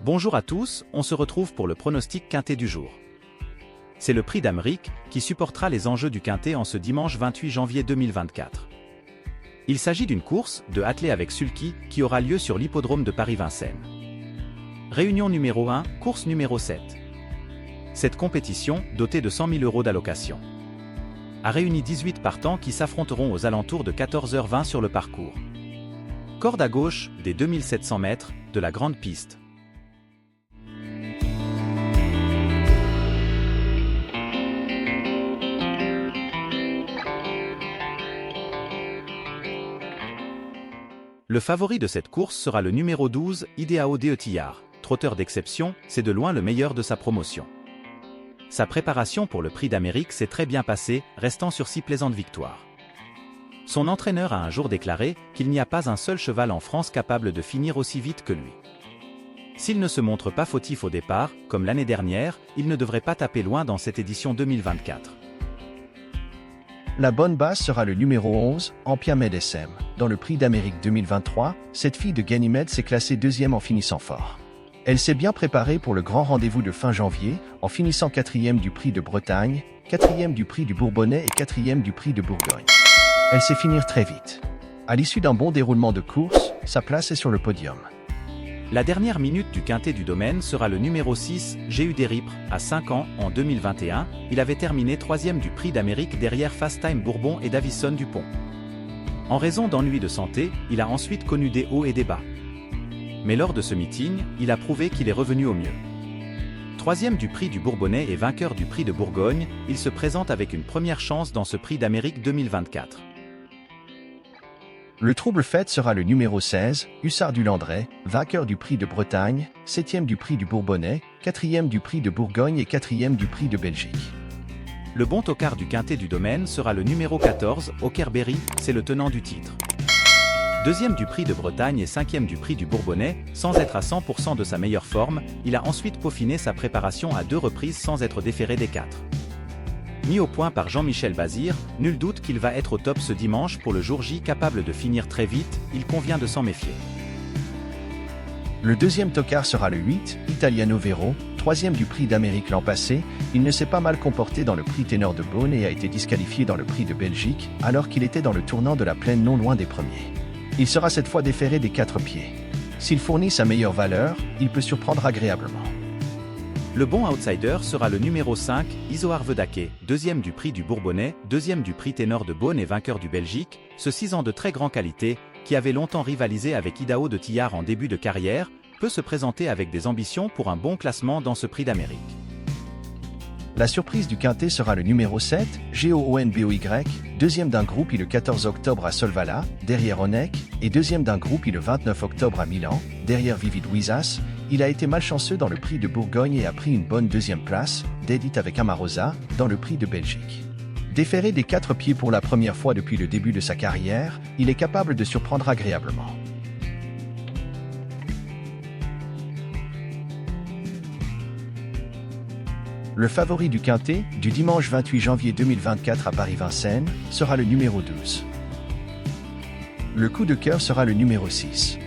Bonjour à tous, on se retrouve pour le pronostic quintet du jour. C'est le Prix d'Amérique qui supportera les enjeux du quintet en ce dimanche 28 janvier 2024. Il s'agit d'une course de attelé avec sulky qui aura lieu sur l'hippodrome de Paris-Vincennes. Réunion numéro 1, course numéro 7. Cette compétition, dotée de 100 000 € d'allocation, a réuni 18 partants qui s'affronteront aux alentours de 14h20 sur le parcours. Corde à gauche, des 2700 mètres, de la grande piste. Le favori de cette course sera le numéro 12, Ideao Deotillard. Trotteur d'exception, c'est de loin le meilleur de sa promotion. Sa préparation pour le Prix d'Amérique s'est très bien passée, restant sur 6 plaisantes victoires. Son entraîneur a un jour déclaré qu'il n'y a pas un seul cheval en France capable de finir aussi vite que lui. S'il ne se montre pas fautif au départ, comme l'année dernière, il ne devrait pas taper loin dans cette édition 2024. La bonne base sera le numéro 11, Ampia Med-SM. Dans le Prix d'Amérique 2023, cette fille de Ganymède s'est classée deuxième en finissant fort. Elle s'est bien préparée pour le grand rendez-vous de fin janvier, en finissant quatrième du Prix de Bretagne, quatrième du Prix du Bourbonnais et quatrième du Prix de Bourgogne. Elle sait finir très vite. À l'issue d'un bon déroulement de course, sa place est sur le podium. La dernière minute du quintet du domaine sera le numéro 6, J'ai des Ripres. À 5 ans, en 2021, il avait terminé 3e du Prix d'Amérique derrière Fast Time Bourbon et Davison Dupont. En raison d'ennuis de santé, il a ensuite connu des hauts et des bas. Mais lors de ce meeting, il a prouvé qu'il est revenu au mieux. 3e du Prix du Bourbonnais et vainqueur du Prix de Bourgogne, il se présente avec une première chance dans ce Prix d'Amérique 2024. Le trouble fête sera le numéro 16, Hussard du Landrais, vainqueur du Prix de Bretagne, 7e du Prix du Bourbonnais, 4e du Prix de Bourgogne et 4e du Prix de Belgique. Le bon tocard du quintet du domaine sera le numéro 14, Okerberry, c'est le tenant du titre. 2e du Prix de Bretagne et 5e du Prix du Bourbonnais, sans être à 100% de sa meilleure forme, il a ensuite peaufiné sa préparation à 2 reprises sans être déféré des 4. Mis au point par Jean-Michel Bazir, nul doute qu'il va être au top ce dimanche pour le jour J. Capable de finir très vite, il convient de s'en méfier. Le deuxième tocard sera le 8, Italiano Vero, 3e du Prix d'Amérique l'an passé. Il ne s'est pas mal comporté dans le Prix Ténor de Beaune et a été disqualifié dans le Prix de Belgique, alors qu'il était dans le tournant de la plaine non loin des premiers. Il sera cette fois déféré des 4 pieds. S'il fournit sa meilleure valeur, il peut surprendre agréablement. Le bon outsider sera le numéro 5, Isoar Vedake, 2e du Prix du Bourbonnais, 2e du Prix Ténor de Beaune et vainqueur du Belgique, ce 6 ans de très grande qualité, qui avait longtemps rivalisé avec Ideao Deotillard en début de carrière, peut se présenter avec des ambitions pour un bon classement dans ce Prix d'Amérique. La surprise du quintet sera le numéro 7, GOONBOY, deuxième d'un groupe le 14 octobre à Solvala, derrière Onek, et deuxième d'un groupe le 29 octobre à Milan, derrière Vivid Wizas. Il a été malchanceux dans le Prix de Bourgogne et a pris une bonne deuxième place, dédite avec Amarosa, dans le Prix de Belgique. Déféré des 4 pieds pour la première fois depuis le début de sa carrière, il est capable de surprendre agréablement. Le favori du quintet, du dimanche 28 janvier 2024 à Paris-Vincennes, sera le numéro 12. Le coup de cœur sera le numéro 6.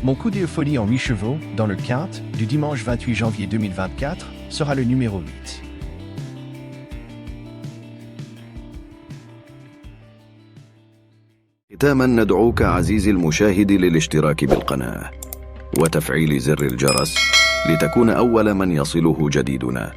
Mon coup d'euphorie en 8 chevaux, dans le quinte, du dimanche 28 janvier 2024, sera le numéro 8. ختاما ندعوك عزيزي المشاهد للاشتراك بالقناة وتفعيل زر الجرس لتكون أول من يصله جديدنا.